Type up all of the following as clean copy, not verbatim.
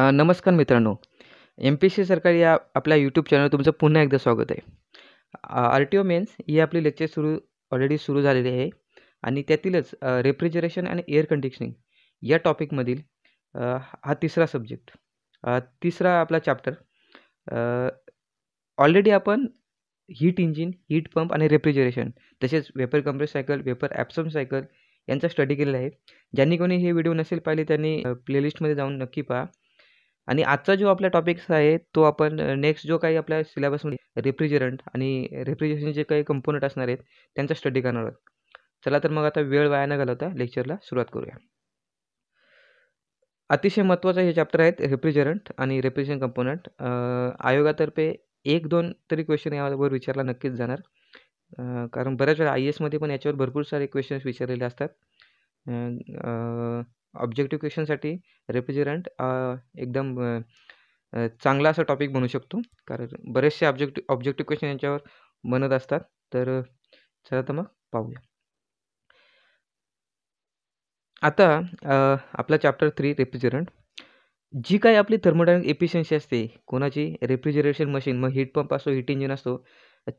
नमस्कार मित्रांनो. एम-पी-एस-सी सरकारी या आपल्या यूट्यूब चॅनलवर तुमचं पुन्हा एकदा स्वागत आहे. आर-टी-ओ मेन्स ही आपली लेक्चर ऑलरेडी सुरू झालेली आहे आणि त्यातीलच रेफ्रिजरेशन आणि एअर कंडिशनिंग या टॉपिकमधील हा तिसरा सब्जेक्ट, तिसरा आपला चॅप्टर. ऑलरेडी आपण हीट इंजिन, हीट पंप आणि रेफ्रिजरेशन तसेच vapour compress cycle, vapour absorption cycle यांचा स्टडी केलेला आहे. ज्यांनी कोणी हे व्हिडिओ नसेल पाहिले त्यांनी प्लेलिस्टमध्ये जाऊन नक्की पहा. आणि आजचा जो आपला टॉपिक्स आहे तो आपण नेक्स्ट जो काही आपल्या सिलेबसमध्ये रेफ्रिजरंट आणि रेफ्रिजरेशनचे जे काही कंपोनंट असणार आहेत त्यांचा स्टडी करणार आहोत. चला तर मग आता वेळ वाया न घालवता लेक्चरला सुरुवात करूया. अतिशय महत्त्वाचं हे चॅप्टर आहेत रेफ्रिजरंट आणि रेफ्रिजरेशन कंपोनंट. आयोगातर्फे 1-2 तरी क्वेश्चन यावर विचारला नक्कीच जाणार. कारण बऱ्याच वेळा IASमध्ये पण याच्यावर भरपूर सारे क्वेश्चन्स विचारलेले असतात. ऑब्जेक्टिव्ह क्वेश्चनसाठी रेफ्रिजरंट एकदम चांगला असा टॉपिक बनू शकतो, कारण बरेचसे ऑब्जेक्टिव्ह क्वेश्चन यांच्यावर बनत असतात. तर चला तर मग पाहूया. आता आपला चॅप्टर 3 रेफ्रिजरंट. जी काही आपली थर्मोडायनॅमिक एफिशियन्सी असते कोणाची, रेफ्रिजरेशन मशीन, मग हीट पंप असो, हीट इंजिन असतो,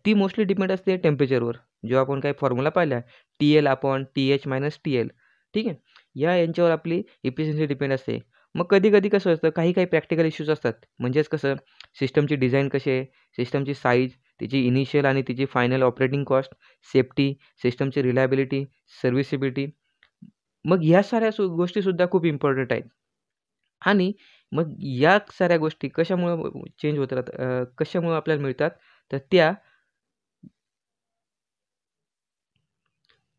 ती मोस्टली डिपेंड असते टेम्परेचरवर. जो आपण काही फॉर्म्युला पाहिला TL/TH-TL, ठीक आहे, यांच्यावर आपली एफिशियन्सी डिपेंड असते. मग कधी कसं असतं, काही प्रॅक्टिकल इश्यूज असतात. म्हणजेच कसं, सिस्टमची डिझाईन कशी आहे, सिस्टमची साईज, तिची इनिशियल आणि तिची फायनल ऑपरेटिंग कॉस्ट, सेफ्टी, सिस्टमची रिलायबिलिटी, सर्व्हिसिबिलिटी. मग ह्या साऱ्या गोष्टीसुद्धा खूप इम्पॉर्टंट आहेत. आणि मग या साऱ्या गोष्टी कशामुळं चेंज होत राहतात, कशामुळं आपल्याला मिळतात,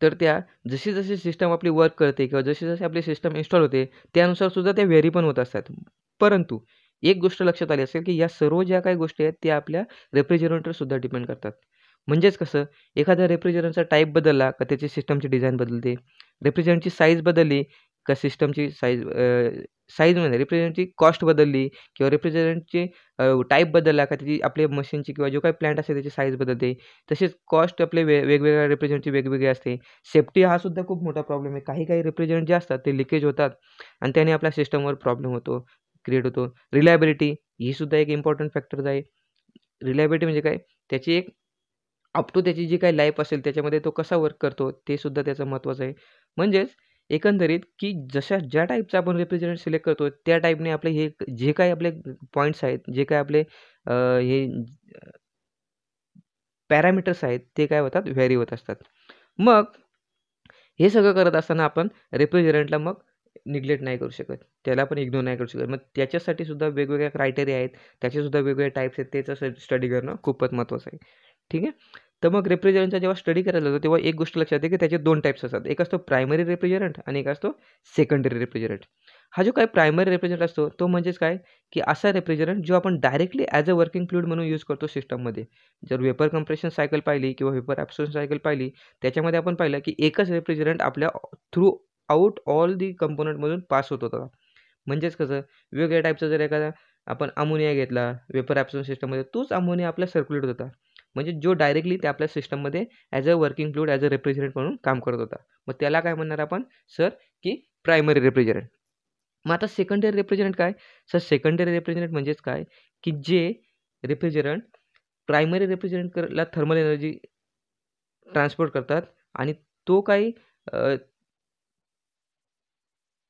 तर त्या जशी सिस्टम आपली वर्क करते किंवा जशी आपली सिस्टम इन्स्टॉल होते त्यानुसार सुद्धा त्या व्हेरी पण होत असतात. परंतु एक गोष्ट लक्षात आली असेल की या सर्व ज्या काही गोष्टी आहेत त्या आपल्या रेफ्रिजरेटरवर सुद्धा डिपेंड करतात. म्हणजेच कसं, एखाद्या रेफ्रिजरेटरचा टाईप बदलला का त्याची सिस्टमची डिझाईन बदलते. रेफ्रिजरेटरची साईज बदलली का सिस्टमची साईजमध्ये रेफ्रिजरेटरची कॉस्ट बदलली किंवा रेफ्रिजरेटरची टाईप बदलला का त्याची आपल्या मशीनची किंवा जो काही प्लांट असेल त्याची साईज बदलते. तसेच कॉस्ट आपले वेगवेगळ्या रेफ्रिजरेटरची वेगवेगळी असते. सेफ्टी हा सुद्धा खूप मोठा प्रॉब्लेम आहे. काही रेफ्रिजरेटर जे असतात ते लिकेज होतात आणि त्याने आपल्या सिस्टमवर प्रॉब्लेम क्रिएट होतो. रिलायबिलिटी ही सुद्धा एक इम्पॉर्टंट फॅक्टर आहे. रिलायबिलिटी म्हणजे काय, त्याची एक अप टू त्याची जी काही लाईफ असेल त्याच्यामध्ये तो कसा वर्क करतो ते सुद्धा त्याचं महत्त्वाचं आहे. म्हणजेच एकंदरीत की ज्या टाईपचं आपण रेफ्रिजरेटर सिलेक्ट करतो त्या टाईपने आपले हे जे काही आपले पॉईंट्स आहेत, जे काही आपले हे पॅरामीटर्स आहेत ते काय होतात, व्हॅरी होत असतात. मग हे सगळं करत असताना आपण रेफ्रिजरंटला मग निग्लेक्ट नाही करू शकत, त्याला पण इग्नोर नाही करू शकत. मग त्याच्यासाठी सुद्धा वेगवेगळ्या क्रायटेरिया आहेत, त्याचेसुद्धा वेगवेगळे टाईप्स आहेत, त्याचं स्टडी करणं खूपच महत्त्वाचं आहे. ठीक आहे. तर मग रेफ्रिजरंटचा जेव्हा स्टडी करायला जातो तेव्हा एक गोष्ट लक्षात येते की त्याचे 2 टाईप्स असतात. एक असतो प्रायमरी रेफ्रिजरंट आणि एक असतो सेकंडरी रेफ्रिजरंट. हा जो काही प्रायमरी रेफ्रिजरंट असतो तो म्हणजेच काय, की असा रेफ्रिजरंट जो आपण directly as a working fluid म्हणून यूज करतो सिस्टममध्ये. जर वेपर कंप्रेशन सायकल पाहिली किंवा वेपर ॲब्सॉर्प्शन सायकल पाहिली, त्याच्यामध्ये आपण पाहिलं की एकच रेफ्रिजरंट आपल्या थ्रू आउट ऑल दी कंपोनंटमधून पास होत होता. म्हणजेच कसं, वेगवेगळ्या टाईपचा जर एखादा आपण अमोनिया घेतला वेपर ॲब्सॉर्प्शन सिस्टममध्ये, तोच अमोनिया आपला सर्क्युलेट होत होता. म्हणजे जो डायरेक्टली ते आपल्या सिस्टममध्ये as a working fluid, as a refrigerant म्हणून काम करत होता. मग त्याला काय म्हणणार आपण सर, की प्रायमरी रेफ्रिजरंट. मग आता सेकंडरी रेफ्रिजरंट काय? सर सेकंडरी रेफ्रिजरंट म्हणजेच काय, की जे रेफ्रिजरंट प्रायमरी रेफ्रिजरंटला थर्मल एनर्जी ट्रान्सपोर्ट करतात आणि तो काही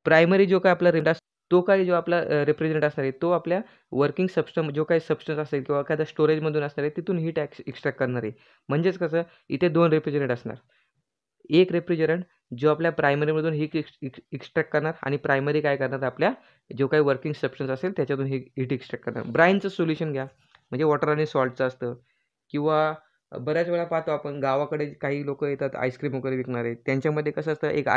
प्रायमरी जो काही आपला तो काही जो आपला रेफ्रिजरंट असणार आहे तो आपल्या वर्किंग जो काही सबस्टन्स असेल किंवा एखाद्या स्टोरेजमधून असणार आहे तिथून हीट एक्स्ट्रॅक्ट करणार आहे. म्हणजेच कसं, इथे 2 रेफ्रिजरंट असणार. एक रेफ्रिजरंट जो आपल्या प्रायमरीमधून हीट एक्स्ट्रॅक्ट करणार आणि प्रायमरी काय करणार, आपल्या जो काही वर्किंग सबस्टन्स असेल त्याच्यातून हीट एक्स्ट्रॅक्ट करणार. ब्राईनचं सोल्युशन घ्या, म्हणजे वॉटर आणि सॉल्टचं असतं. किंवा बऱ्याच वेळा पाहतो आपण गावाकडे काही लोकं येतात आईस्क्रीम वगैरे विकणारे, त्यांच्यामध्ये कसं असतं, एक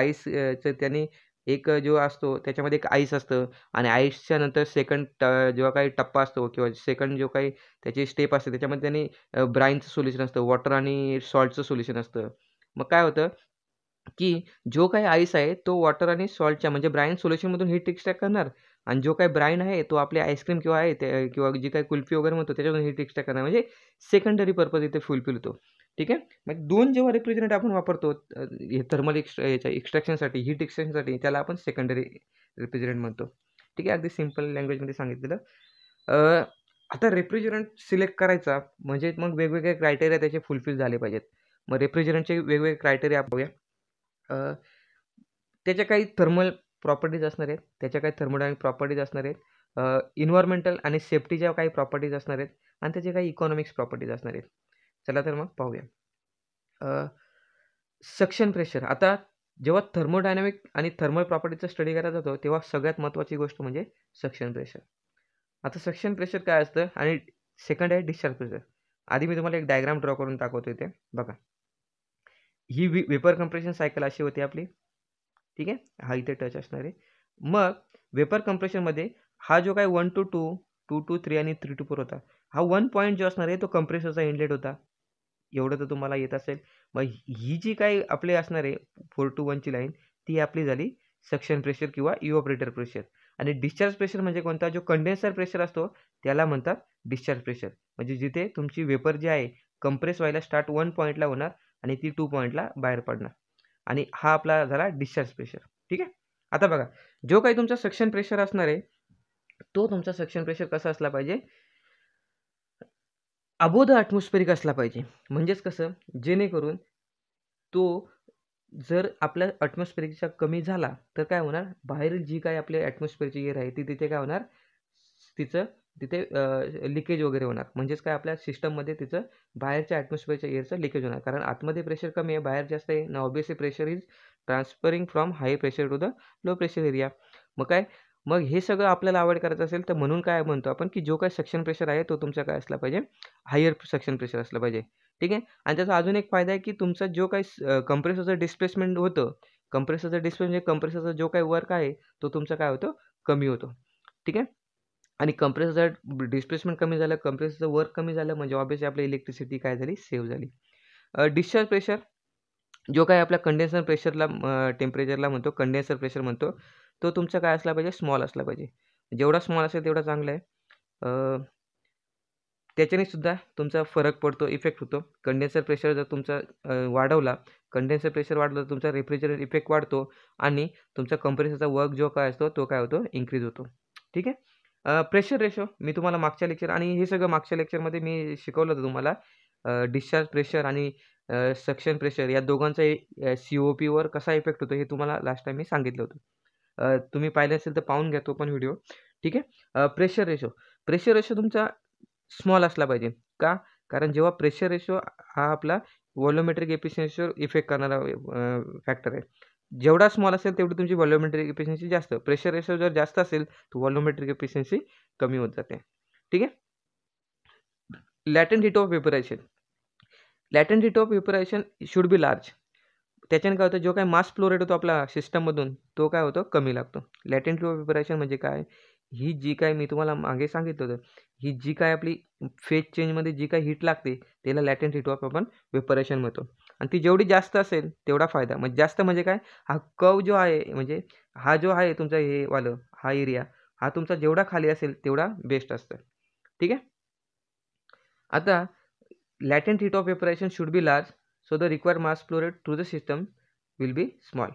त्यांनी एक जो असतो त्याच्यामध्ये एक आईस असतं आणि आईसच्या नंतर सेकंड जेव्हा काही टप्पा असतो किंवा सेकंड जो काही त्याची स्टेप असते त्याच्यामध्ये त्यांनी ब्राईनचं सोल्युशन असतं, वॉटर आणि सॉल्टचं सोल्युशन असतं. मग काय होतं, की जो काही आईस आहे तो वॉटर आणि सॉल्टच्या म्हणजे ब्राईन सोल्युशनमधून हीट एक्स्ट्रॅक्ट करणार आणि जो काही ब्राईन आहे तो आपले आईस्क्रीम किंवा आहे ते किंवा जी काही कुल्फी वगैरे म्हणतो त्याच्यातून हीट एक्स्ट्रॅक्ट करणार. म्हणजे सेकंडरी पर्पज इथे फुलफिल होतो. ठीक आहे. मग 2 जेव्हा रेफ्रिजरंट आपण वापरतो हे थर्मल एक्स्ट्रॅक्शनसाठी, हीट एक्स्ट्रॅक्शनसाठी, त्याला आपण सेकंडरी रेफ्रिजरंट म्हणतो. ठीक आहे, अगदी सिंपल लँग्वेजमध्ये सांगितलेलं. आता रेफ्रिजरंट सिलेक्ट करायचा म्हणजे मग वेगवेगळे क्रायटेरिया त्याचे फुलफिल झाले पाहिजेत. मग रेफ्रिजरंटचे वेगवेगळे क्रायटेरिया पाहूया. त्याच्या काही थर्मल प्रॉपर्टीज असणार आहेत, त्याच्या काही थर्मोडायनामिक प्रॉपर्टीज असणार आहेत, इन्व्हायरमेंटल आणि सेफ्टीच्या काही प्रॉपर्टीज असणार आहेत आणि त्याचे काही इकॉनॉमिक्स प्रॉपर्टीज असणार आहेत. चला तर मग पाहूया. Suction pressure. आता जेव्हा थर्मोडायनामिक आणि थर्मल प्रॉपर्टीचा स्टडी करायला जातो तेव्हा सगळ्यात महत्त्वाची गोष्ट म्हणजे सक्शन प्रेशर. आता सक्शन प्रेशर काय असतं आणि सेकंड आहे डिस्चार्ज प्रेशर. आधी मी तुम्हाला एक डायग्राम ड्रॉ करून दाखवतो इथे बघा. ही वेपर कंप्रेशन सायकल अशी होती आपली, ठीक आहे, हा इथे टच असणार आहे. मग वेपर कंप्रेशनमध्ये हा जो काय 1 to 2, 2 to 3 आणि 3 to 4 होता, हा 1 पॉईंट जो असणार आहे तो कंप्रेसरचा इनलेट होता. एवढं तर तुम्हाला येत असेल. मग ही जी काही आपली असणार आहे 4 to 1 ची लाईन, ती आपली झाली सक्शन प्रेशर किंवा इव्हॉपरेटर प्रेशर. आणि डिस्चार्ज प्रेशर म्हणजे कोणता, जो कंडेन्सर प्रेशर असतो त्याला म्हणतात डिस्चार्ज प्रेशर. म्हणजे जिथे तुमची वेपर जी आहे कंप्रेस व्हायला स्टार्ट 1 पॉईंटला होणार आणि ती 2 पॉईंटला बाहेर पडणार. आणि हा आपला झाला डिस्चार्ज प्रेशर. ठीक आहे. आता बघा, जो काही तुमचा सक्शन प्रेशर असणार आहे तो तुमचा सक्शन प्रेशर कसा असला पाहिजे, अबोव द ॲटमॉस्फेरिक असला पाहिजे. म्हणजेच कसं, जेणेकरून तो जर आपल्या ॲटमॉस्फेरिकच्या कमी झाला तर काय होणार, बाहेरील जी काही आपल्या ॲटमॉस्फेअरची एअर आहे ती तिथे काय होणार, तिचं तिथे लिकेज वगैरे होणार. म्हणजेच काय, आपल्या सिस्टममध्ये तिचं बाहेरच्या ॲटमॉस्फेअरच्या एअरचं लिकेज होणार. कारण आतमध्ये प्रेशर कमी आहे, बाहेर जास्त आहे ना. Obviously pressure is transferring from high pressure to the low pressure area. मग काय, मग हे सगळं आपल्याला अवॉइड करायचं असेल तर म्हणून काय म्हणतो आपण की जो काही सक्शन प्रेशर आहे तो तुमचा काय असला पाहिजे, हायर सक्शन प्रेशर असलं पाहिजे. ठीक आहे. आणि त्याचा अजून एक फायदा आहे की तुमचा जो काही कंप्रेसरचं डिस्प्लेसमेंट होतं, कंप्रेसरचं डिस्प्लेसमेंट म्हणजे कंप्रेसरचा जो काही वर्क आहे तो तुमचा काय होतो, कमी होतो. ठीक आहे. आणि कंप्रेसरचं डिस्प्लेसमेंट कमी झालं, कंप्रेसरचं वर्क कमी झालं म्हणजे ऑब्वियसली आपली इलेक्ट्रिसिटी काय झाली, सेव्ह झाली. डिस्चार्ज प्रेशर जो काही आपल्या कंडेन्सर प्रेशरला टेम्परेचरला म्हणतो, कंडेन्सर प्रेशर म्हणतो, तो तुमचा काय असला पाहिजे, स्मॉल असला पाहिजे. जेवढा स्मॉल असेल तेवढा चांगला आहे. त्याच्याने सुद्धा तुमचा फरक पडतो, इफेक्ट होतो. कंडेन्सर प्रेशर जर तुमचा वाढवला, कंडेन्सर प्रेशर वाढलं तर तुमचा रेफ्रिजरेटर इफेक्ट वाढतो आणि तुमचा कंप्रेसरचा वर्क जो काय असतो तो काय होतो, इन्क्रीज होतो. ठीक आहे. प्रेशर रेशो मी तुम्हाला मागच्या लेक्चर आणि हे सगळं मागच्या लेक्चरमध्ये मी शिकवलं होतं तुम्हाला. डिस्चार्ज प्रेशर आणि सक्शन प्रेशर या दोघांचा COPवर कसा इफेक्ट होतो हे तुम्हाला लास्ट टाइम मी सांगितलं होतं. तुम्ही पाहिलं असेल तर पाहून घ्या तो पण व्हिडिओ. ठीक आहे. प्रेशर रेशो तुमचा स्मॉल असला पाहिजे. का? कारण जेव्हा प्रेशर रेशो हा आपला व्हॉल्यूमेट्रिक एफिशियन्सीवर इफेक्ट करणारा फॅक्टर आहे. जेवढा स्मॉल असेल तेवढी तुमची व्हॉल्यूमेट्रिक एफिशियन्सी जास्त. प्रेशर रेशो जर जास्त असेल तर व्हॉल्यूमेट्रिक एफिशियन्सी कमी होत जाते. ठीक आहे. Latent heat of vaporisation. Latent heat of vaporisation should be large. त्याच्याने काय होतं, जो काही मास फ्लो रेट होतो आपला सिस्टममधून तो काय होतो, कमी लागतो. लॅटेंट हीट ऑफ वेपरायझेशन म्हणजे काय, ही जी काय मी तुम्हाला मागे सांगितलं होतं, ही जी काय आपली फेज चेंजमध्ये जी काही हीट लागते त्याला लॅटेंट हीट ऑफ आपण वेपरेशन म्हणतो. आणि ती जेवढी जास्त असेल तेवढा फायदा. म्हणजे जास्त म्हणजे काय, हा कर्व जो आहे म्हणजे हा जो आहे तुमचा हे वालं हा एरिया हा तुमचा जेवढा खाली असेल तेवढा बेस्ट असतं. ठीक आहे. आता latent heat of vaporisation should be large so the required mass flow rate through the system will be small.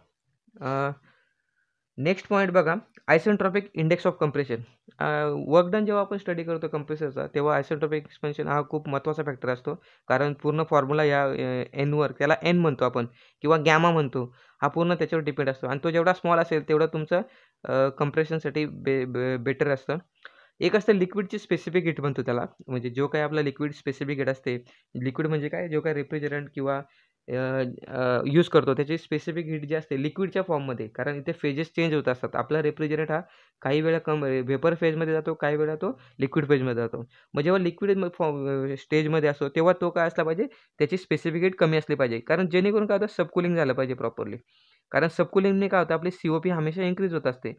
Next point बघा, isentropic index of compression. Work done जेव्हा आपण स्टडी करतो कंप्रेसरचा तेव्हा आयसेंट्रॉपिक एक्सपेन्शन हा खूप महत्त्वाचा फॅक्टर असतो. कारण पूर्ण फॉर्म्युला या एनवर, त्याला एन म्हणतो आपण किंवा गॅमा म्हणतो, हा पूर्ण त्याच्यावर डिपेंड असतो. आणि तो जेवढा स्मॉल असेल तेवढं तुमचं कंप्रेशनसाठी बेटर असतं. एक असतं लिक्विडची स्पेसिफिक हीट म्हणतो त्याला. म्हणजे जो काही आपला लिक्विड स्पेसिफिक हीट असते, लिक्विड म्हणजे काय, जो काही रेफ्रिजरंट किंवा यूज करतो त्याची स्पेसिफिक हीट जी असते लिक्विडच्या फॉर्ममध्ये. कारण इथे फेजेस चेंज होत असतात. आपला रेफ्रिजरंट हा काही वेळा वेपर फेजमध्ये जातो, काही वेळा तो लिक्विड फेजमध्ये जातो. मग जेव्हा लिक्विड स्टेजमध्ये असतो तेव्हा तो काय असला पाहिजे, त्याची स्पेसिफिक हीट कमी असली पाहिजे. कारण जेणेकरून काय होतं, सबकुलिंग झालं पाहिजे प्रॉपरली. कारण सबकुलिंगने काय होतं, आपली COP हमेशा इन्क्रीज होत असते.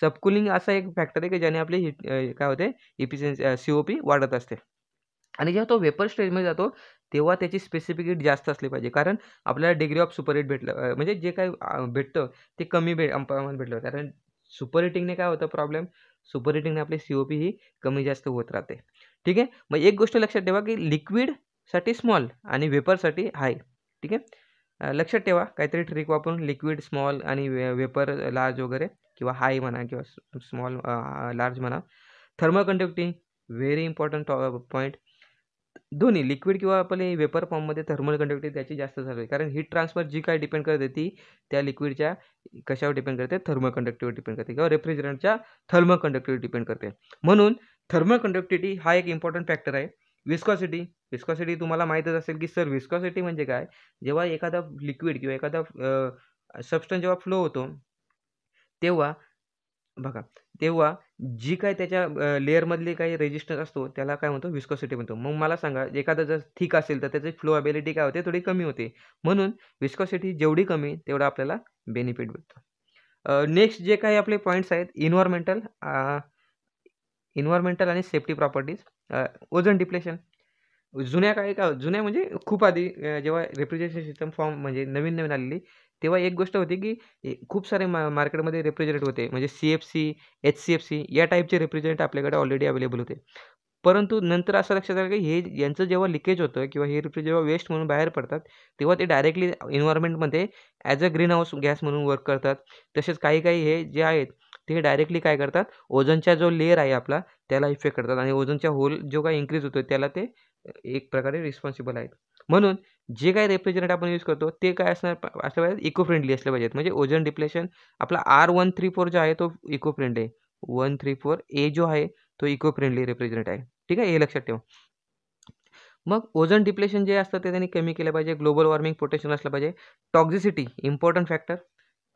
सबकुलिंग असा एक फॅक्टर आहे की ज्याने आपली हीट काय होते, इफिशियन्सी COP वाढत असते. आणि जेव्हा तो वेपर स्टेजमध्ये जातो तेव्हा त्याची स्पेसिफिक हीट जास्त असली पाहिजे. कारण आपल्याला डिग्री ऑफ सुपर हीट भेटलं म्हणजे जे काही भेटतं ते कमी प्रमाणात भेटलं. कारण सुपर हिटिंगने काय होतं प्रॉब्लेम, सुपर हिटिंगने आपली COP ही कमी जास्त होत राहते. ठीक आहे. मग एक गोष्ट लक्षात ठेवा की लिक्विडसाठी स्मॉल आणि वेपरसाठी हाय. ठीक आहे. लक्षात ठेवा काहीतरी ट्रिक वापरून लिक्विड स्मॉल आणि वेपर लार्ज वगैरे किंवा हाय म्हणा किंवा स्मॉल लार्ज म्हणा. Thermal conducting very important point. दोन्ही लिक्विड किंवा आपले वेपर फॉर्ममध्ये थर्मल कंडक्टिव्हिटी त्याची जास्त झाली आहे, कारण हीट ट्रान्सफर जी काय डिपेंड करते ती त्या लिक्विडच्या कशावर डिपेंड करते, थर्मल कंडक्टिव्हिटी डिपेंड करते किंवा रेफ्रिजरंटच्या थर्मल कंडक्टिव्हिटी डिपेंड करते. म्हणून थर्मल कंडक्टिव्हिटी हा एक इम्पॉर्टंट फॅक्टर आहे. विस्कॉसिटी तुम्हाला माहीतच असेल की सर विस्कॉसिटी म्हणजे काय. जेव्हा एखादा लिक्विड किंवा एखादा सबस्टन्स जेव्हा फ्लो होतो तेव्हा बघा, तेव्हा जी काय त्याच्या लेअरमधली काही रेजिस्टन्स असतो त्याला काय म्हणतो, विस्कॉसिटी म्हणतो. मग मला सांगा एखादा जर थिक असेल तर त्याची फ्लो ॲबिलिटी काय होते, थोडी कमी होते. म्हणून विस्कॉसिटी जेवढी कमी तेवढा आपल्याला बेनिफिट भेटतो. नेक्स्ट जे काही आपले पॉईंट्स आहेत इन्व्हायरमेंटल आणि सेफ्टी प्रॉपर्टीज. Ozone depletion. जुन्या म्हणजे खूप आधी जेव्हा रेफ्रिजरेशन सिस्टम फॉर्म म्हणजे नवीन आलेली तेव्हा एक गोष्ट होती की खूप सारे मार्केटमध्ये रेफ्रिजरेट होते, म्हणजे CFC, HCFC या टाईपचे रेफ्रिजरेट आपल्याकडे ऑलरेडी अवेलेबल होते. परंतु नंतर असं लक्षात आलं की यांचं जेव्हा लिकेज होतं किंवा हे रेफ्रिजरेट जेव्हा वेस्ट म्हणून बाहेर पडतात तेव्हा ते डायरेक्टली एन्व्हायरमेंटमध्ये as a greenhouse gas म्हणून वर्क करतात. तसेच काही हे जे आहेत ते डायरेक्टली काय करतात, ओझोनचा जो लेअर आहे आपला त्याला इफेक्ट करतात आणि ओझोनचा होल जो काही इन्क्रीज होतो त्याला ते एक प्रकारे रिस्पॉन्सिबल आहेत. म्हणून जे काही रेफ्रिजरेंट आपण यूज करतो ते काय असलं पाहिजे, इको फ्रेंडली असले पाहिजेत. म्हणजे ओझोन डिप्लेशन आपला R134 जो आहे तो इको फ्रेंडली आहे. 134A जो आहे तो इको फ्रेंडली रेफ्रिजरेंट आहे. ठीक आहे, हे लक्षात ठेवा. मग ओझोन डिप्लेशन जे असतं ते त्यांनी कमी केलं पाहिजे. ग्लोबल वॉर्मिंग प्रोटेक्शन असलं पाहिजे. टॉक्झिसिटी इम्पॉर्टंट फॅक्टर.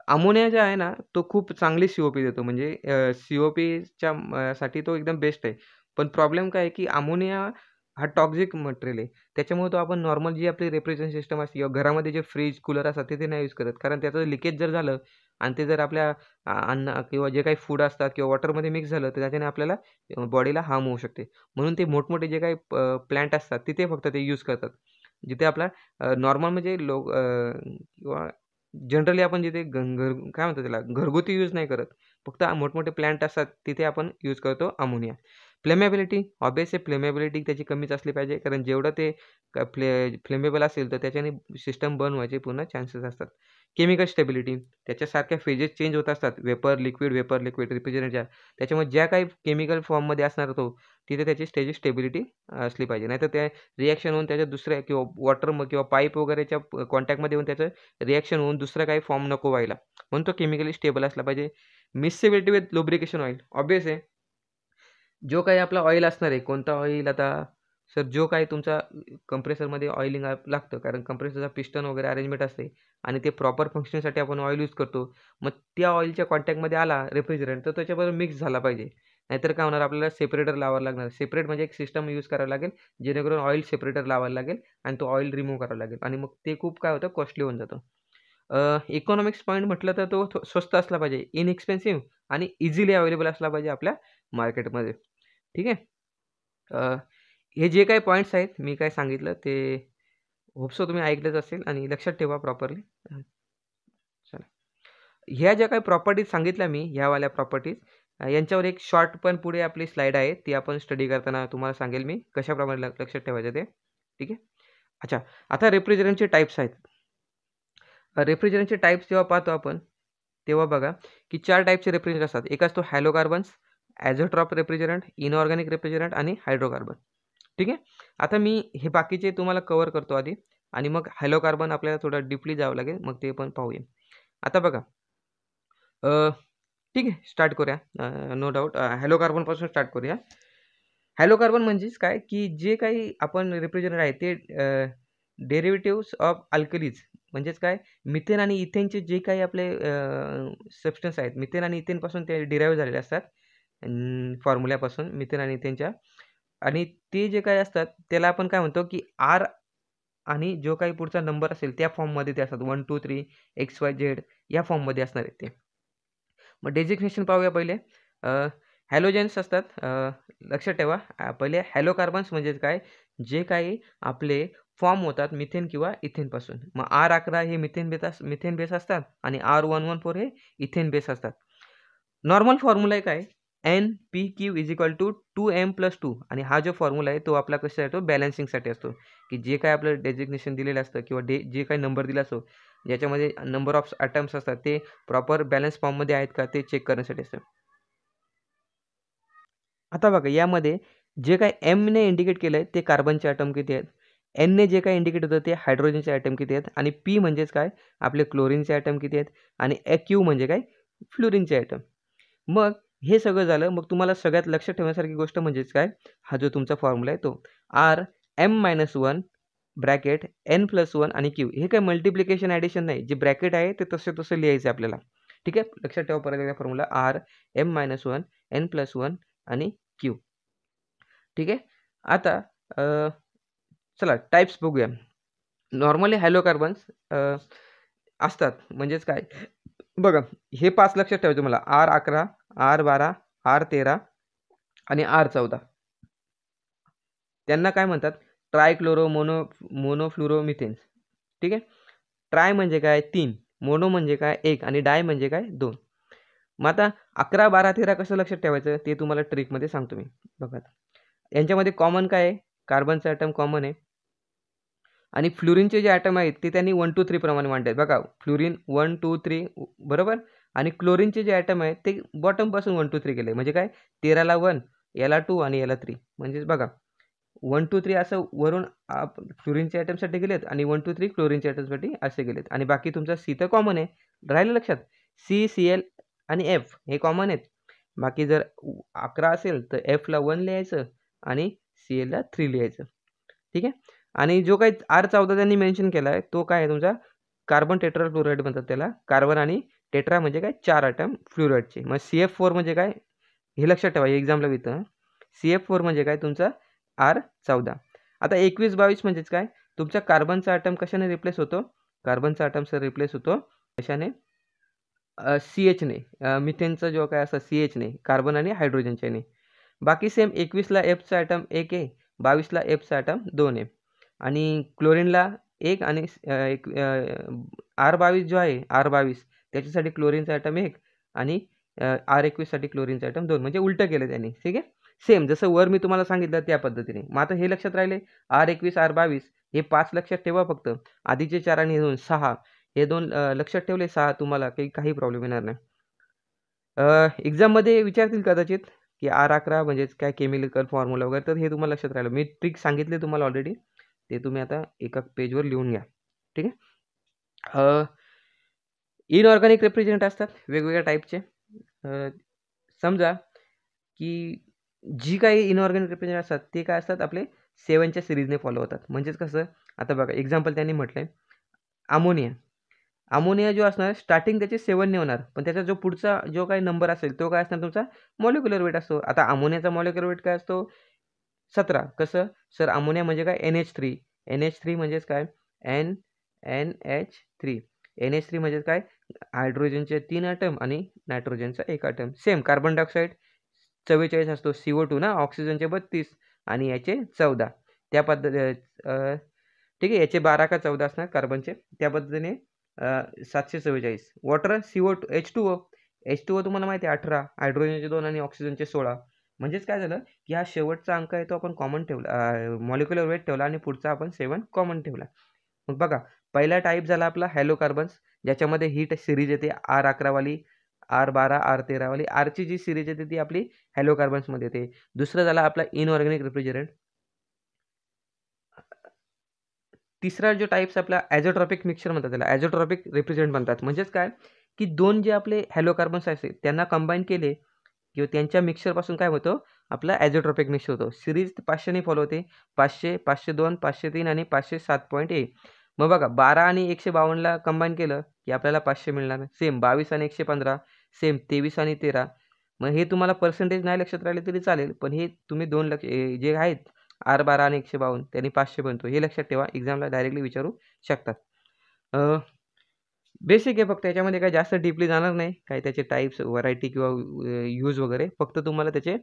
अमोनिया जो आहे ना तो खूप चांगली COP देतो, म्हणजे COPच्या साठी तो एकदम बेस्ट आहे. पण प्रॉब्लेम काय आहे की अमोनिया हा टॉक्सिक मटेरियल आहे. त्याच्यामुळे तो आपण नॉर्मल जी आपली रेफ्रिजरेशन सिस्टम असते किंवा घरामध्ये जे फ्रीज कूलर असतात ते नाही यूज करत, कारण त्याचं लिकेज जर झालं आणि ते जर आपल्या अन्न किंवा जे काही फूड असतात किंवा वॉटरमध्ये मिक्स झालं तर त्याच्याने आपल्याला बॉडीला हार्म होऊ शकते. म्हणून ते मोठमोठे जे काही प्लांट असतात तिथे फक्त ते यूज करतात. जिथे आपला नॉर्मल म्हणजे किंवा जनरली आपण जिथे काय म्हणतो त्याला घरगुती यूज नाही करत, फक्त मोठमोठे प्लांट असतात तिथे आपण यूज करतो अमोनिया. फ्लेमेबिलिटी ऑब्वियस आहे, फ्लेमेबिलिटी त्याची कमीच असली पाहिजे, कारण जेवढं ते फ्लेमेबल असेल तर त्याच्याने सिस्टम बर्न व्हायचे पूर्ण चान्सेस असतात. केमिकल स्टेबिलिटी त्याच्यासारख्या फेजेस चेंज होत असतात, वेपर लिक्विड रेफ्रिजरेंटच्या. त्याच्यामुळे ज्या काही केमिकल फॉर्ममध्ये असणार तो तिथे त्याची स्टेबिलिटी असली पाहिजे. नाहीतर त्या रिॲक्शन होऊन त्याच्या दुसऱ्या किंवा वॉटर किंवा पाईप वगैरेच्या कॉन्टॅक्टमध्ये येऊन त्याचं रिॲक्शन होऊन दुसरा काही फॉर्म नको व्हायला, म्हणून तो केमिकली स्टेबल असला पाहिजे. मिक्सेबिलिटी विथ लुब्रिकेशन ऑइल ऑब्वियस आहे. जो काही आपला ऑइल असणार आहे, कोणता ऑइल आता सर, जो काही तुमचा कंप्रेसरमध्ये ऑइलिंग लागतं, कारण कंप्रेसरचा पिस्टन वगैरे अरेंजमेंट असते आणि ते प्रॉपर फंक्शनसाठी आपण ऑइल यूज करतो. मग त्या ऑइलच्या कॉन्टॅक्टमध्ये आला रेफ्रिजरंट तर त्याच्याबरोबर मिक्स झाला पाहिजे. नाहीतर काय होणार, आपल्याला सेपरेटर लावावं लागणार. सेपरेट म्हणजे एक सिस्टम यूज करावं लागेल जेणेकरून ऑइल सेपरेटर लावायला लागेल आणि तो ऑइल रिमूव्ह करावा लागेल आणि मग ते खूप काय होतं, कॉस्टली होऊन जातं. इकॉनॉमिक्स पॉईंट म्हटलं तर तो स्वस्त असला पाहिजे, इनएक्सपेन्सिव्ह आणि इझिली अवेलेबल असला पाहिजे आपल्या मार्केटमध्ये. ठीक आहे. हे जे काही पॉईंट्स आहेत मी काय सांगितलं ते होप्सो तुम्ही ऐकलंच असेल आणि लक्षात ठेवा प्रॉपरली. चला, ह्या ज्या काही प्रॉपर्टीज सांगितल्या मी, ह्यावाल्या प्रॉपर्टीज यांच्यावर एक शॉर्ट पण पुढे आपली स्लाईड आहे, ती आपण स्टडी करताना तुम्हाला सांगेल मी कशाप्रमाणे लक्षात ठेवायचं ते. ठीक आहे. अच्छा, आता रेफ्रिजरंटचे टाईप्स आहेत. रेफ्रिजरंटचे टाईप्स जेव्हा पाहतो आपण तेव्हा बघा की 4 टाईपचे रेफ्रिजरंट असतात. एक असतो हॅलोकार्बन्स, ॲझोट्रॉप रेफ्रिजरंट, इनऑर्गॅनिक रेफ्रिजरंट आणि हायड्रोकार्बन. ठीक आहे. आता मी हे बाकीचे तुम्हाला कव्हर करतो आधी आणि मग हॅलोकार्बन आपल्याला थोडं डीपली जावं लागेल, मग ते पण पाहूया. आता बघा, ठीक आहे, स्टार्ट करूया. नो डाऊट हॅलोकार्बनपासून स्टार्ट करूया. हॅलोकार्बन म्हणजेच काय की जे काही आपण रेफ्रिजरंट आहे ते डेरिव्हेटिव्हज ऑफ अल्कलीज, म्हणजेच काय, मिथेन आणि इथेनचे जे काही आपले सबस्टन्स आहेत, मिथेन आणि इथेनपासून ते डिराईव्ह झालेले असतात, फॉर्म्युल्यापासून मिथेन आणि इथेनच्या. आणि ते जे काही असतात त्याला आपण काय म्हणतो की आर आणि जो काही पुढचा नंबर असेल त्या फॉर्ममध्ये ते असतात. 1 2 3 XYZ या फॉर्ममध्ये असणार आहेत ते. मग डेजिग्नेशन पाहूया पहिले. हॅलोजन्स असतात. लक्षात ठेवा, पहिले हॅलोकार्बन्स म्हणजे काय, जे काही आपले फॉर्म होतात मिथेन किंवा इथेनपासून. मग R11 हे मिथेन बेस असतात आणि R114 हे इथेन बेस असतात. नॉर्मल फॉर्म्युला काय NPQ is equal to 2m+2 आणि हा जो फॉर्म्युला आहे तो आपला कसा येतो बॅलन्सिंगसाठी असतो, की जे काय आपलं डेजिग्नेशन दिलेलं असतं किंवा जे काही नंबर दिला असतो ज्याच्यामध्ये नंबर ऑफ ॲटम्स असतात ते प्रॉपर बॅलन्स फॉर्ममध्ये आहेत का ते चेक करण्यासाठी असतं. आता बघा यामध्ये जे काही एमने इंडिकेट केलं आहे ते कार्बनचे ॲटम किती आहेत, एनने जे काही इंडिकेट होतं ते हायड्रोजनचे ॲटम किती आहेत आणि पी म्हणजेच काय आपले क्लोरीनचे ॲटम किती आहेत आणि क्यू म्हणजे काय फ्लोरीनचे ॲटम. मग हे सगळं झालं. मग तुम्हाला सगळ्यात लक्षात ठेवण्यासारखी गोष्ट म्हणजेच काय, हा जो तुमचा फॉर्म्युला आहे तो Rm-1 ब्रॅकेट n+1 आणि क्यू. हे काय मल्टिप्लिकेशन ॲडिशन नाही, जे ब्रॅकेट आहे ते तसं लिहायचं आहे आपल्याला. ठीक आहे, लक्षात ठेवा परत एकदा फॉर्म्युला Rm-1 n+1 आणि क्यू. ठीक आहे. आता चला टाइप्स बघूया. नॉर्मली हायड्रोकार्बन्स असतात म्हणजेच काय बघा, हे 5 लक्षात ठेवायचं मला, R11, R12, R13 आणि R14. त्यांना काय म्हणतात ट्रायक्लोरो मोनोफ्लोरोमिथेन्स. ठीक आहे. ट्राय म्हणजे काय 3, मोनो म्हणजे काय 1 आणि डाय म्हणजे काय 2. मग आता 11, 12, 13 कसं लक्षात ठेवायचं ते तुम्हाला ट्रिकमध्ये सांगतो मी. बघा यांच्यामध्ये कॉमन काय आहे, कार्बनचा ॲटम कॉमन आहे आणि फ्लोरीनचे जे ॲटम आहेत ते त्यांनी 1, 2, 3 प्रमाणे मांडले आहेत. बघा फ्लोरीन 1, 2, 3 बरोबर आणि क्लोरीनचे जे ॲटम आहेत ते बॉटमपासून 1, 2, 3 केले. म्हणजे काय 13ला 1, याला 2 आणि याला 3. म्हणजेच बघा 1, 2, 3 असं वरून फ्लोरीनच्या ॲटमसाठी गेलेत आणि 1, 2, 3 क्लोरीनच्या ॲटमसाठी असे गेलेत आणि बाकी तुमचा सी तर कॉमन आहे. राहिलं लक्षात, सी, Cl आणि F हे कॉमन आहेत. बाकी जर 11 असेल तर Fला 1 लिहायचं आणि Clला 3 लिहायचं. ठीक आहे. आणि जो काही R14 त्यांनी मेन्शन केला आहे तो काय आहे तुमचा कार्बन टेट्राफ्लोराईड म्हणतात त्याला. कार्बन आणि टेट्रा म्हणजे काय 4 ॲटम फ्लोराईडचे. मग CF4 म्हणजे काय हे लक्षात ठेवा, एक्झामला येतं. CF4 म्हणजे काय तुमचा R14. आता 21, 22 म्हणजेच काय तुमच्या कार्बनचा ॲटम कशाने रिप्लेस होतो, कार्बनचा ॲटम सर रिप्लेस होतो कशाने CHने, मिथेनचा जो काय असं CHने, कार्बन आणि हायड्रोजनच्याने. बाकी सेम 21ला Fचा ॲटम 1 आहे, 22ला Fचा ॲटम 2 आहे आणि क्लोरीनला 1 आणि R22 जो आहे R22 त्याच्यासाठी क्लोरीनचा ॲटम 1 आणि R21 साठी क्लोरीनचा ॲटम 2. म्हणजे उलटं केलं त्यांनी. ठीक आहे. सेम जसं वर मी तुम्हाला सांगितलं त्या पद्धतीने. मग आता हे लक्षात राहिले R21 R22 हे 5 लक्षात ठेवा फक्त. आधीचे 4 आणि 2 6 हे 2 लक्षात ठेवले 6 तुम्हाला काही प्रॉब्लेम येणार नाही. एक्झाममध्ये विचारतील कदाचित की R11 म्हणजेच काय केमिकल फॉर्म्युला वगैरे, तर हे तुम्हाला लक्षात राहिलं. मी ट्रिक सांगितले तुम्हाला ऑलरेडी, ते तुम्ही आता एका पेजवर लिहून घ्या. ठीक आहे. इनऑर्गॅनिक रिप्रेझेंट असतात वेगवेगळ्या टाईपचे. समजा की जी काही इनऑर्गॅनिक रिप्रेझेंट असतात ते काय असतात आपले 7च्या सिरीजने फॉलो होतात. म्हणजेच कसं आता बघा एक्झाम्पल त्यांनी म्हटलंय अमोनिया जो असणार स्टार्टिंग त्याचे 7ने होणार, पण त्याचा जो पुढचा जो काही नंबर असेल तो काय असणार तुमचा मॉलिक्युलर वेट असतो. आता अमोनियाचा मॉलिक्युलर वेट काय असतो 17. कसं सर अमोनिया म्हणजे काय NH3 म्हणजेच काय NH3 म्हणजेच काय हायड्रोजनचे 3 ॲटम आणि नायट्रोजनचा 1 ॲटम. सेम कार्बन डायऑक्साईड 44 असतो, CO2 ना, ऑक्सिजनचे 32 आणि याचे 14. त्या पद्धती ठीक आहे, याचे 12 का 14 असणार कार्बनचे. त्या पद्धतीने 744. वॉटर H2O तुम्हाला माहिती आहे 18, हायड्रोजनचे 2 आणि ऑक्सिजनचे 16. म्हणजेच काय झालं की हा शेवटचा अंक आहे तो आपण कॉमन ठेवला, मॉलिक्युलर वेट ठेवला आणि पुढचा आपण 7 कॉमन ठेवला. मग बघा पहिला टाईप झाला आपला हॅलोकार्बन्स, ज्याच्यामध्ये ही सिरीज येते R11 वाली, R12, R13 वाली. आरची जी सिरीज येते ती आपली हॅलोकार्बन्समध्ये येते. दुसरा झाला आपला इनऑर्गॅनिक रिफ्रिजरंट. तिसरा जो टाईप्स आपला ॲझोट्रॉपिक मिक्सचर म्हणतात, त्याला ॲझोट्रॉपिक रिप्रेझेंट म्हणतात. म्हणजेच काय की 2 जे आपले हॅलोकार्बन्स असते त्यांना कंबाईन केले किंवा त्यांच्या मिक्सचरपासून काय होतं आपला ॲझोट्रॉपिक मिक्सचर होतो. सिरीज 500ने फॉलो होते, 500, 502, 503 आणि 507.1. मग बघा 12 आणि 152ला कंबाईन केलं की आपल्याला 500 मिळणार. सेम 22 आणि 115, सेम 23 आणि 13. मग हे तुम्हाला पर्सेंटेज नाही लक्षात राहिले तरी चालेल, पण हे तुम्ही 2 जे आहेत R12 आणि 152 त्यांनी 500 बनतो, हे लक्षात ठेवा. एक्झामला डायरेक्टली विचारू शकतात. बेसिक आहे फक्त, याच्यामध्ये काही जास्त डीपली जाणार नाही, काय त्याचे टाईप्स व्हरायटी किंवा यूज वगैरे. फक्त तुम्हाला त्याचे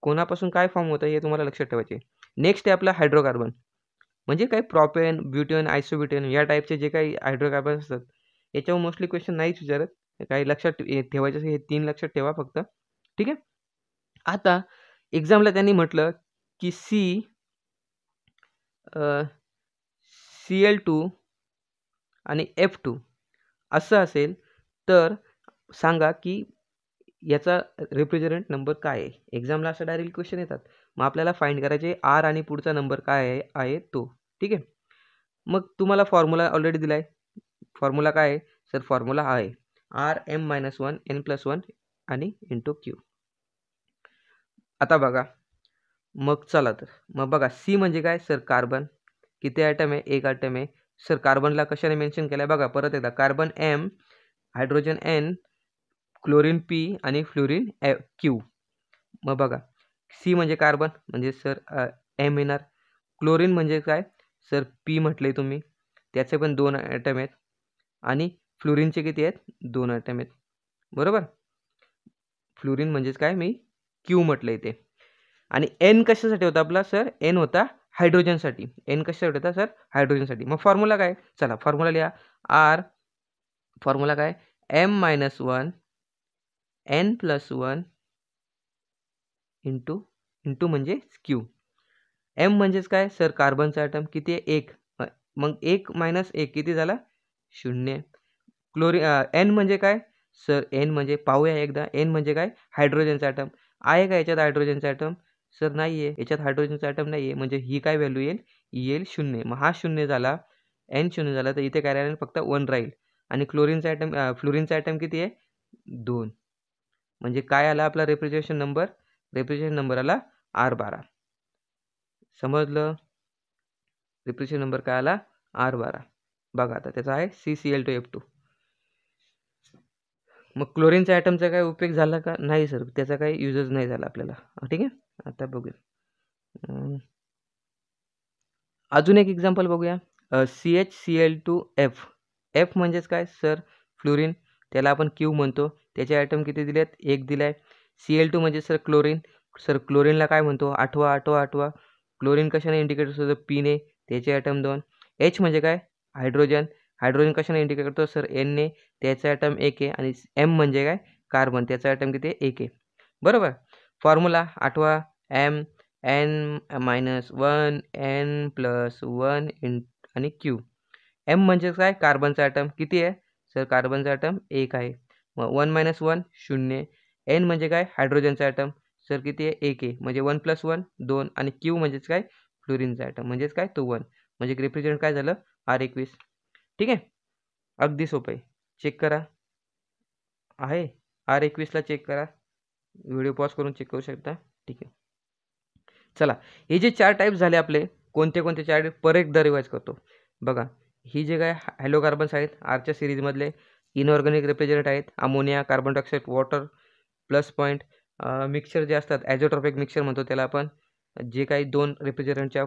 कोणापासून काय फॉर्म होतं हे तुम्हाला लक्षात ठेवायचे. नेक्स्ट आहे आपला हायड्रोकार्बन. म्हणजे काय प्रोपेन, ब्युटेन, आयसोब्युटेन या टाईपचे जे काही हायड्रोकार्बन असतात याच्यावर मोस्टली क्वेश्चन नाहीच विचारत. काही लक्षात ठेवायचं हे 3 लक्षात ठेवा फक्त. ठीक आहे. आता एक्झामला त्यांनी म्हटलं की Cl2 आणि F2 असं असेल तर सांगा की याचा रेफ्रिजरंट नंबर काय आहे. एक्झामला असं डायरेक्ट क्वेश्चन येतात. मग आपल्याला फाइंड करायचे आर आणि पुढचा नंबर काय आहे तो. ठीक आहे. मग तुम्हाला फॉर्म्युला ऑलरेडी दिला आहे. फॉर्म्युला काय आहे सर? फॉर्म्युला हा आहे Rm-1 n+1 आणि इंटू क्यू. आता बघा, मग चला तर मग बघा, सी म्हणजे काय सर? कार्बन. किती ॲटम आहे? एक ॲटम आहे. सर कार्बनला कशाने मेन्शन केलं आहे बघा परत एकदा. Carbon M, hydrogen N, chlorine P आणि फ्लोरीन Q. मग बघा, सी म्हणजे कार्बन म्हणजे सर M येणार. क्लोरीन म्हणजे काय सर? P म्हटले तुम्ही. त्याचे पण 2 ॲटम आहेत आणि फ्लोरीनचे किती आहेत? 2 ॲटम आहेत. बरोबर. फ्लोरीन म्हणजेच काय मी Q म्हटलं इथे. आणि N कशासाठी होता आपला सर? N होता हायड्रोजनसाठी. N कशासाठी होता सर? हायड्रोजनसाठी. मग फॉर्म्युला काय? चला फॉर्म्युला लिहा. R फॉर्म्युला काय? M-1 n+1 इंटू म्हणजे Q. M म्हणजेच काय सर? कार्बनचा ॲटम. किती आहे? 1. मग 1 - 1 किती झाला? 0. N म्हणजे काय सर? N म्हणजे पाहूया एकदा. N म्हणजे काय? हायड्रोजनचा ॲटम. आहे का याच्यात हायड्रोजनचा ॲटम? सर नाही आहे. याच्यात हायड्रोजनचा ॲटम नाही आहे. म्हणजे ही काय व्हॅल्यू येईल? येईल 0. मग हा 0 झाला. N 0 झाला तर इथे काय राहील? फक्त 1 राहील. आणि फ्लोरीनचा ॲटम किती आहे? 2. म्हणजे काय आला आपला रेफ्रिजरेशन नंबर? रेफ्रिजरेशन नंबर आला R12. समजलं? रेफ्रिजरेशन नंबर काय आला? R12. बघा आता त्याचा आहे CCl2F2. मग क्लोरीनच्या ॲटमचा काय उपयोग झाला का? नाही सर, त्याचा काही युजच नाही झाला आपल्याला. ठीक आहे. आता बघूया अजून एक एक्झाम्पल बघूया. CHCl2F. F म्हणजेच काय सर? फ्लोरीन. त्याला आपण Q म्हणतो. त्याचे ॲटम किती दिलेत? 1 दिलाय. Cl2 म्हणजे सर क्लोरीन. सर क्लोरीनला काय म्हणतो? आठवा. क्लोरीन कशाने इंडिकेट होतं? P ने. त्याचे ॲटम 2. H म्हणजे काय? हायड्रोजन. हायड्रोजन कशाने इंडिकेट करतो सर? N ने. त्याचा ॲटम 1 आहे. आणि M म्हणजे काय? कार्बन. त्याचा ॲटम किती आहे? 1 आहे. बरोबर. फॉर्म्युला आठवा. M n-1 n+1 आणि Q. M म्हणजे काय? कार्बनचा ॲटम. किती आहे सर? कार्बनचा ॲटम 1 आहे. मग 1 - 1 0. N म्हणजे काय? हायड्रोजनचा ॲटम. सर किती आहे? 1 आहे. म्हणजे 1 + 1 2 आणि Q म्हणजेच काय? फ्लोरीनचा ॲटम. म्हणजेच काय? तो 1. म्हणजे रिप्रेझेंट काय झालं? R21. ठीक आहे. अगदी सोपं आहे. चेक करा. आहे R21ला चेक करा. व्हिडिओ पॉज करून चेक करू शकता. ठीक आहे. चला, हे जे 4 टाईप्स झाले आपले, कोणते 4 परत एकदा रिवाइज करतो. बघा, ही जे काय हायड्रोकार्बन्स आहेत आरच्या सिरीजमधले इनऑर्गॅनिक रेफ्रिजरंट आहेत. Ammonia, carbon dioxide, water, plus point mixture जे असतात, ॲझोट्रॉपिक मिक्सचर म्हणतो त्याला आपण, जे काही 2 रेफ्रिजरंटच्या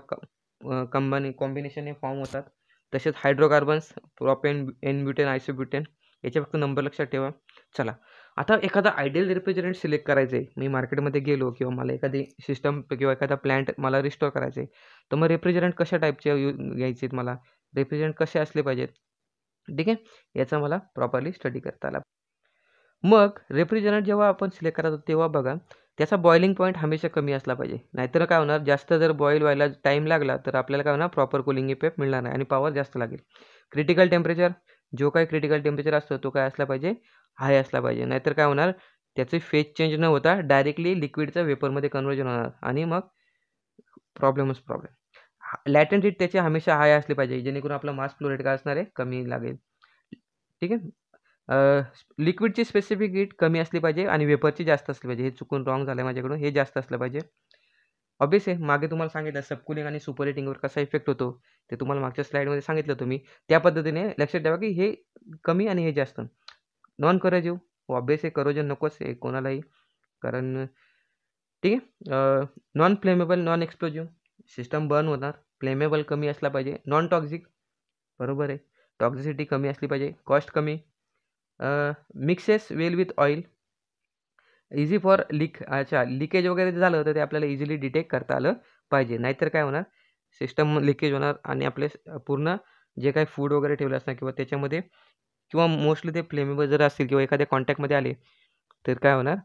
कॉम्बिनेशनने फॉर्म होतात. तसेच हायड्रोकार्बन्स, प्रोपेन, एन ब्युटेन, आयसोब्युटेन, याचे फक्त नंबर लक्षात ठेवा. चला, आता एखादा आयडियल रेफ्रिजरंट सिलेक्ट करायचं आहे. मी मार्केटमध्ये गेलो किंवा मला एखादी सिस्टम किंवा एखादा प्लांट मला रिस्टोअर करायचं आहे, तर मग रेफ्रिजरंट कशा टाईपचे घ्यायचे आहेत मला? रेफ्रिजरंट कसे असले पाहिजेत? ठीक आहे. याचा मला प्रॉपरली स्टडी करता आला. मग रेफ्रिजरंट जेव्हा आपण सिलेक्ट करायचो तेव्हा बघा, त्याचा बॉइलिंग पॉईंट हमेशा कमी असला पाहिजे. नाहीतर काय होणार? जास्त जर बॉईल व्हायला टाईम लागला तर आपल्याला काय होणार? प्रॉपर कूलिंग इफेक्ट मिळणार नाही आणि पॉवर जास्त लागेल. क्रिटिकल टेम्परेचर, जो काही क्रिटिकल टेम्परेचर असतो तो काय असला पाहिजे? हाय असला पाहिजे. नाहीतर काय होणार? त्याचे फेज चेंज न होता डायरेक्टली लिक्विडचं वेपरमध्ये कन्व्हर्जन होणार आणि मग प्रॉब्लेम. लॅटेंट हीट त्याची हमेशा हाय असली पाहिजे, जेणेकरून आपला मास फ्लो रेट काय असणार आहे? कमी लागेल. ठीक आहे. लिक्विडची स्पेसिफिक हीट कमी असली पाहिजे आणि वेपरची जास्त असली पाहिजे. हे चुकून रॉंग झालं आहे माझ्याकडून. हे जास्त असलं पाहिजे. ऑब्वियस आहे, मागे तुम्हाला सांगितलं सबकुलिंग आणि सुपर हिटिंगवर कसा इफेक्ट होतो ते तुम्हाला मागच्या स्लाईडमध्ये सांगितलं तुम्ही. त्या पद्धतीने लक्षात ठेवा की हे कमी आणि हे जास्त. नॉन करोजिव्ह, ऑब्वियस आहे, करोजन नकोच आहे कोणालाही, कारण ठीक आहे. Non flammable, non explosive, system burn होणार. फ्लेमेबल कमी असला पाहिजे. नॉन टॉक्झिक, बरोबर आहे, टॉक्झिसिटी कमी असली पाहिजे. कॉस्ट कमी. Mixes well with oil. Easy for leakage वगैरे झालं तर ते आपल्याला इझिली डिटेक्ट करता आलं पाहिजे. नाहीतर काय होणार? सिस्टम लिकेज होणार आणि आपले पूर्ण जे काही फूड वगैरे ठेवलं असणार किंवा त्याच्यामध्ये किंवा मोस्टली ते फ्लेमेबल जर असतील किंवा एखाद्या कॉन्टॅक्टमध्ये आले तर काय होणार?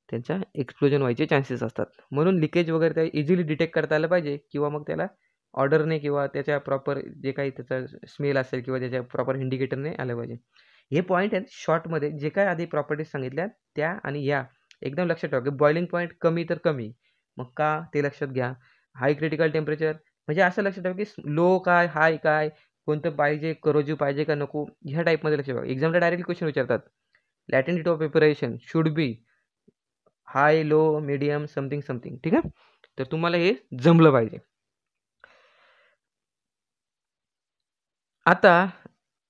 त्यांचा एक्सप्लोजन व्हायचे चान्सेस असतात. म्हणून लिकेज वगैरे त्या इझिली डिटेक्ट करता आलं पाहिजे किंवा मग त्याला ऑर्डरने किंवा त्याच्या प्रॉपर जे काही त्याचा स्मेल असेल किंवा त्याच्या प्रॉपर इंडिकेटरने आलं पाहिजे. हे पॉईंट आहेत शॉर्टमध्ये जे काय आधी प्रॉपर्टीज सांगितल्या त्या आणि या एकदम लक्षात ठेवा की बॉइलिंग पॉईंट कमी तर कमी. मग का ते लक्षात घ्या. हाय क्रिटिकल टेम्परेचर म्हणजे असं लक्षात ठेवा की लो काय, हाय काय, कोणतं पाहिजे, करोजिव्ह पाहिजे का नको, ह्या टाईपमध्ये लक्षात ठेवा. एक्झामला डायरेक्ट क्वेश्चन विचारतात. Latent of preparation should be high, low, medium, something something. ठीक आहे. तर तुम्हाला हे जमलं पाहिजे. आता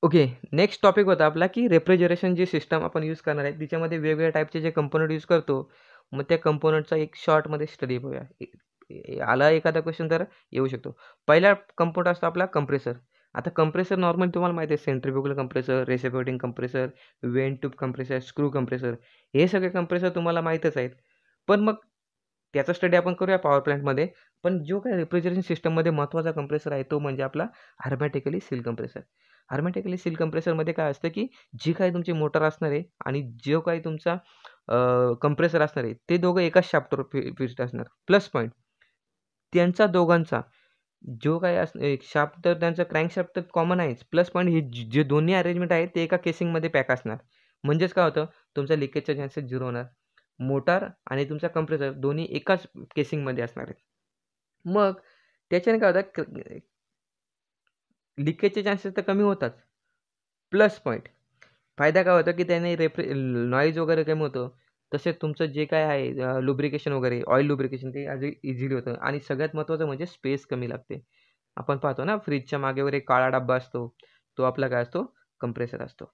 ओके, नेक्स्ट टॉपिक होता आपला की रेफ्रिजरेशन जी सिस्टम आपण यूज करणार आहे तिच्यामध्ये वेगवेगळ्या टाईपचे जे कंपोनंट यूज करतो, मग त्या कंपोनंटचा एक शॉर्टमध्ये स्टडी बघूया. आला एखादा क्वेश्चन तर येऊ शकतो. पहिला कंपोनंट असतो आपला कंप्रेसर. आता कंप्रेसर नॉर्मली तुम्हाला माहिती आहे centrifugal compressor, reciprocating compressor, went tube compressor, screw compressor, हे सगळे कंप्रेसर तुम्हाला माहीतच आहेत. पण मग त्याचा स्टडी आपण करूया पॉवर प्लांटमध्ये. पण जो काही रेफ्रिजरेशन सिस्टममध्ये महत्त्वाचा कंप्रेसर आहे तो म्हणजे आपला हर्मॅटिकली सील कंप्रेसर. हर्मॅटिकली सील कंप्रेसरमध्ये काय असतं की जी काही तुमची मोटर असणार आहे आणि जो काही तुमचा कंप्रेसर असणार आहे ते दोघं एकाच शाफ्टवर फिक्स्ड असणार. प्लस पॉईंट त्यांचा दोघांचा जो काही शाफ्ट तर त्यांचं क्रँकशाफ्ट तर कॉमन आहेच. प्लस पॉईंट हे जे दोन्ही अरेंजमेंट आहेत ते एका केसिंगमध्ये पॅक असणार. म्हणजेच काय होतं तुमचा लिकेजचा चान्सेस 0 होणार. मोटार आणि तुमचा कंप्रेसर दोन्ही एकाच केसिंगमध्ये असणार आहेत. मग त्याच्याने काय होतं लिकेजचे चान्सेस तर कमी होतात. प्लस पॉईंट फायदा काय होतं की त्याने नॉईज वगैरे कमी होतं. तसेच तुमचं जे काय आहे लुब्रिकेशन वगैरे ऑइल लुब्रिकेशन ते आज इझिली होतं आणि सगळ्यात महत्त्वाचं म्हणजे स्पेस कमी लागते. आपण पाहतो ना फ्रीजच्या मागे वगैरे काळा डब्बा असतो, तो आपला काय असतो कंप्रेसर असतो.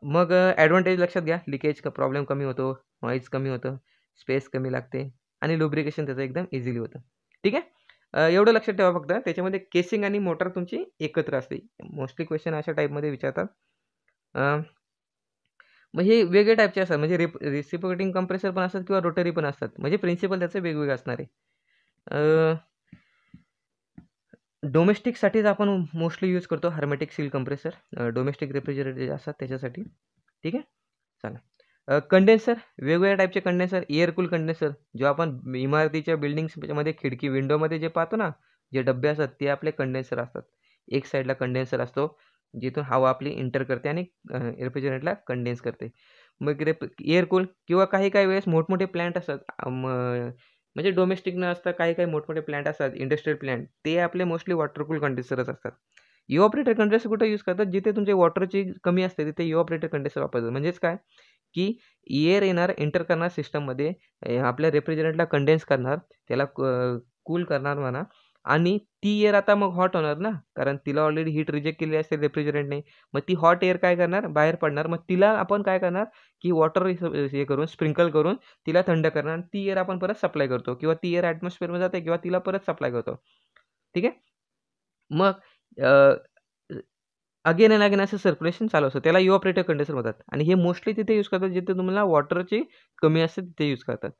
मग ॲडव्हान्टेज लक्षात घ्या, लिकेज प्रॉब्लेम कमी होतो, नॉईज कमी होतं, स्पेस कमी लागते आणि लुब्रिकेशन त्याचं एकदम इझिली होतं. ठीक आहे. एवढं लक्षात ठेवा फक्त त्याच्यामध्ये केसिंग आणि मोटर तुमची एकत्र असते. मोस्टली क्वेश्चन अशा टाईपमध्ये विचारतात. मग हे वेगळे टाईपचे असतात म्हणजे रेसिप्रोकेटिंग कंप्रेसर पण असतात किंवा रोटरी पण असतात. म्हणजे प्रिन्सिपल त्याचे वेगवेगळे असणार आहे. डोमेस्टिकसाठीच आपण मोस्टली यूज करतो hermetic seal compressor. Domestic refrigerator जे असतात त्याच्यासाठी. ठीक आहे. चला. कंडेन्सर वेगवेगळ्या टाईपचे कंडेन्सर, एअर कूल कंडेन्सर जो आपण इमारतीच्या बिल्डिंग्समध्ये खिडकी विंडोमध्ये जे पाहतो ना, जे डब्बे असतात ते आपले कंडेन्सर असतात. एक साईडला कंडेन्सर असतो जिथून हवा आपली इंटर करते आणि रेफ्रिजरेटरला कंडेन्स करते. मग एअर कूल किंवा काही वेळेस मोठमोठे प्लांट असतात म्हणजे डोमेस्टिक न असता काही मोठमोठे प्लांट असतात इंडस्ट्रियल प्लांट ते आपले मोस्टली वॉटर कूल कंडेन्सरच असतात. इव्हॉपरेटर कंडेन्सर कुठे यूज करतात जिथे तुमचे वॉटरची कमी असते तिथे इव्हॉपरेटर कंडेन्सर वापरतात. म्हणजेच काय की एअर येणार एंटर करणार सिस्टममध्ये आपल्या रेफ्रिजरेटरला कंडेन्स करणार त्याला कूल करणार म्हणा आणि ती एअर आता मग हॉट होणार ना कारण तिला ऑलरेडी हीट रिजेक्ट केली असते रेफ्रिजरेटने. मग ती हॉट एअर काय करणार बाहेर पडणार. मग तिला आपण काय करणार की वॉटर हे करून स्प्रिंकल करून तिला थंड करणार आणि ती एअर आपण परत सप्लाय करतो किंवा ती एअर ॲटमॉस्फिअरमध्ये जाते किंवा तिला परत सप्लाय करतो. ठीक आहे. मग अगेन अँड अगेन असं सर्क्युलेशन चालू असतं त्याला इव्हॉपरेटर कंडेन्सर म्हणतात आणि हे मोस्टली तिथे यूज करतात जिथे तुम्हाला वॉटरची कमी असते तिथे यूज करतात.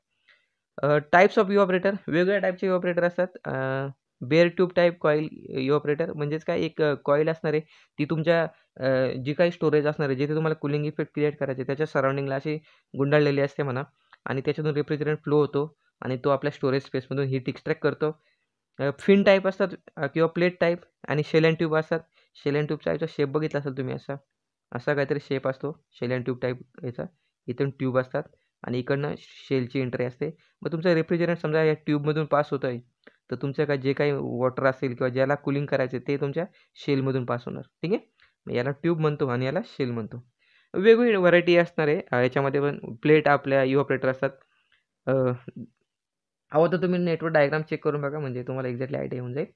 टाईप्स ऑफ इव्हॉपरेटर वेगवेगळ्या टाईपचे इव्हॉपरेटर असतात. बेअर ट्यूब टाईप कॉईल इव्हॉपरेटर म्हणजेच काय एक कॉईल असणार आहे ती तुमच्या जी काही स्टोरेज असणार आहे जिथे तुम्हाला कूलिंग इफेक्ट क्रिएट करायचे त्याच्या सराउंडिंगला अशी गुंडाळलेली असते म्हणा आणि त्याच्यातून रेफ्रिजरंट फ्लो होतो आणि तो आपल्या स्टोरेज स्पेसमधून हीट एक्स्ट्रॅक्ट करतो. फिन टाईप असतात किंवा प्लेट टाईप आणि शेल अँड ट्यूब असतात. शेल अँड ट्यूबचा याचा शेप बघितला असेल तुम्ही असा काहीतरी शेप असतो शेल अँड ट्यूब टाईप याचा. इथून ट्यूब असतात आणि इकडनं शेलची एंट्री असते. मग तुमचं रेफ्रिजरंट समजा या ट्यूबमधून पास होतं आहे तर तुमचं जे काही वॉटर असेल किंवा ज्याला कूलिंग करायचं ते तुमच्या शेलमधून पास होणार. ठीक आहे. याला ट्यूब म्हणतो आणि याला शेल म्हणतो. वेगवेगळी व्हरायटी असणार आहे याच्यामध्ये पण प्लेट आपल्या इव्हॉपरेटर असतात. हवं तर तुम्ही नेटवर्क डायग्राम चेक करून बघा म्हणजे तुम्हाला एक्झॅक्टली आयडिया येऊन जाईल.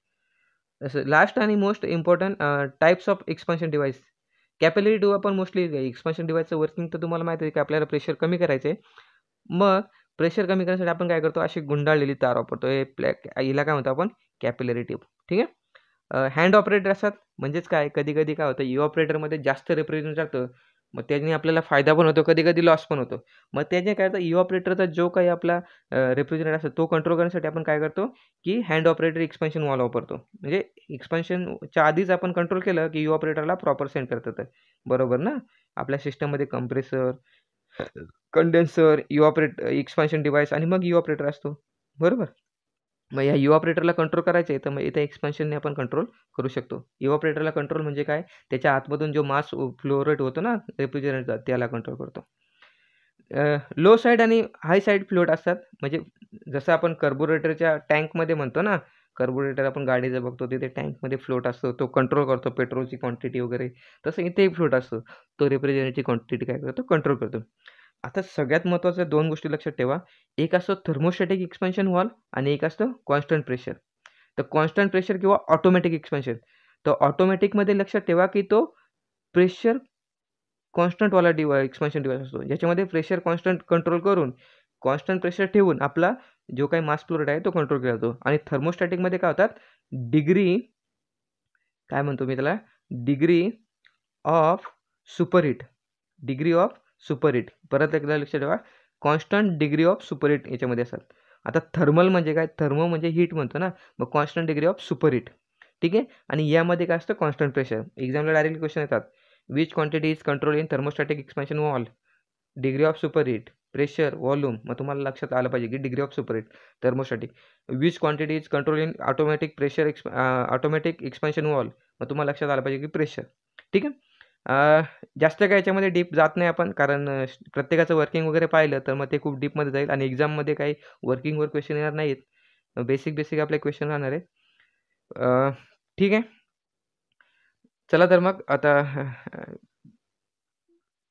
असं लास्ट आणि most important types of expansion device. Capillary tube आपण मोस्टली एक्सपान्शन डिव्हाइसचं वर्किंग तर तुम्हाला माहिती आहे की आपल्याला प्रेशर कमी करायचं आहे. मग प्रेशर कमी करण्यासाठी आपण काय करतो अशी गुंडाळलेली तार वापरतो. हिला काय म्हणतो आपण कॅपिलरी ट्यूब. ठीक आहे. हँड ऑपरेटर असतात म्हणजेच काय कधी काय होतं इव्हॉपरेटरमध्ये जास्त रेफ्रिजरेशन जातं मग त्याने आपल्याला फायदा पण होतो कधी लॉस पण होतो. मग त्याने काय होतं इव्हॉपरेटरचा जो काही आपला रेफ्रिजरेटर असतो तो कंट्रोल करण्यासाठी आपण काय करतो की हँड ऑपरेटर एक्सपान्शन वॉल वापरतो. म्हणजे एक्सपान्शनच्या आधीच आपण कंट्रोल केलं की इव्हॉपरेटरला प्रॉपर सेंड करतं. बरोबर ना. आपल्या सिस्टममध्ये कंप्रेसर कंडेन्सर, एक्सपान्शन डिव्हाइस आणि मग इव्हॉपरेटर असतो, बरोबर. मग या इव्हॉपरेटरला कंट्रोल करायचं आहे, तर मग इथे एक्सपान्शनने आपण कंट्रोल करू शकतो. इव्हॉपरेटरला कंट्रोल म्हणजे काय, त्याच्या आतमधून जो मास फ्लो रेट होतो ना रेफ्रिजरंटचा, त्याला कंट्रोल करतो. लो साईड आणि हाय साईड फ्लोट असतात. म्हणजे जसं आपण कार्बोरेटरच्या टँकमध्ये म्हणतो ना, कार्बोरेटर आपण गाडीचं बघतो तिथे टँकमध्ये फ्लोट असतो, तो कंट्रोल करतो पेट्रोलची क्वांटिटी वगैरे. तसं इथेही फ्लोट असतो, तो रेफ्रिजरंटची क्वांटिटी काय करतो, कंट्रोल करतो. आता सगळ्यात महत्त्वाच्या 2 गोष्टी लक्षात ठेवा. एक असतो थर्मोस्टॅटिक एक्सपान्शन व्हॉल्व आणि एक असतं कॉन्स्टंट प्रेशर. तर कॉन्स्टंट प्रेशर किंवा ऑटोमॅटिक एक्सपान्शन. तर ऑटोमॅटिकमध्ये लक्षात ठेवा की तो प्रेशर कॉन्स्टंटवाला एक्सपान्शन डिव्हाइस असतो, ज्याच्यामध्ये प्रेशर कॉन्स्टंट कंट्रोल करून कॉन्स्टंट प्रेशर ठेवून आपला जो काही मास फ्लो रेट आहे तो कंट्रोल केला जातो. आणि थर्मोस्टॅटिकमध्ये काय होतात, डिग्री काय म्हणतो मी त्याला, degree of superheat, degree of superheat. परत एकदा लक्षात ठेवा, कॉन्स्टंट डिग्री ऑफ सुपरहीट याच्यामध्ये असतात. आता थर्मल म्हणजे काय, थर्मो म्हणजे हीट म्हणतो ना, मग कॉन्स्टंट डिग्री ऑफ सुपरहीट, ठीक आहे. आणि यामध्ये काय असतं, कॉन्स्टंट प्रेशर. एक्झामला डायरेक्टली क्वेश्चन येतात, which quantity is control in thermostatic expansion valve, degree of superheat, pressure, volume. मग तुम्हाला लक्षात आलं पाहिजे की degree of superheat thermostatic. Which quantity is control in automatic pressure automatic expansion valve, मग तुम्हाला लक्षात आलं पाहिजे की प्रेशर, ठीक आहे. जास्त काय याच्यामध्ये डीप जात नाही आपण, कारण प्रत्येकाचं वर्किंग वगैरे पाहिलं तर मग ते खूप डीपमध्ये जाईल आणि एक्झाममध्ये काही वर्किंगवर क्वेश्चन येणार नाहीत. बेसिक आपले क्वेश्चन राहणार आहे. ठीक आहे. चला तर मग आता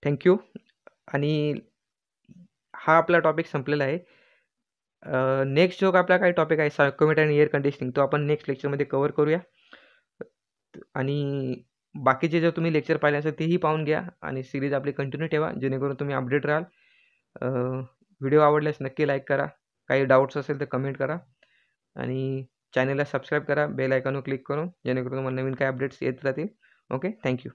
थँक्यू. आणि हा आपला टॉपिक संपलेला आहे. नेक्स्ट जो आपला काही टॉपिक आहे सर्क्युमेट आणि एअर कंडिशनिंग, तो आपण नेक्स्ट लेक्चरमध्ये कव्हर करूया. आणि बाकीचे जर तुम्ही लेक्चर पाहिले असेल तेही पाहून घ्या आणि सिरीज आपली कंटिन्यू ठेवा, जेणेकरून तुम्ही अपडेट राहाल. व्हिडिओ आवडल्यास नक्की लाईक करा, काही डाऊट्स असेल तर कमेंट करा आणि चॅनलला सबस्क्राईब करा बेल आयकॉनवर क्लिक करून, जेणेकरून तुम्हाला नवीन काही अपडेट्स येत राहतील. Okay, thank you.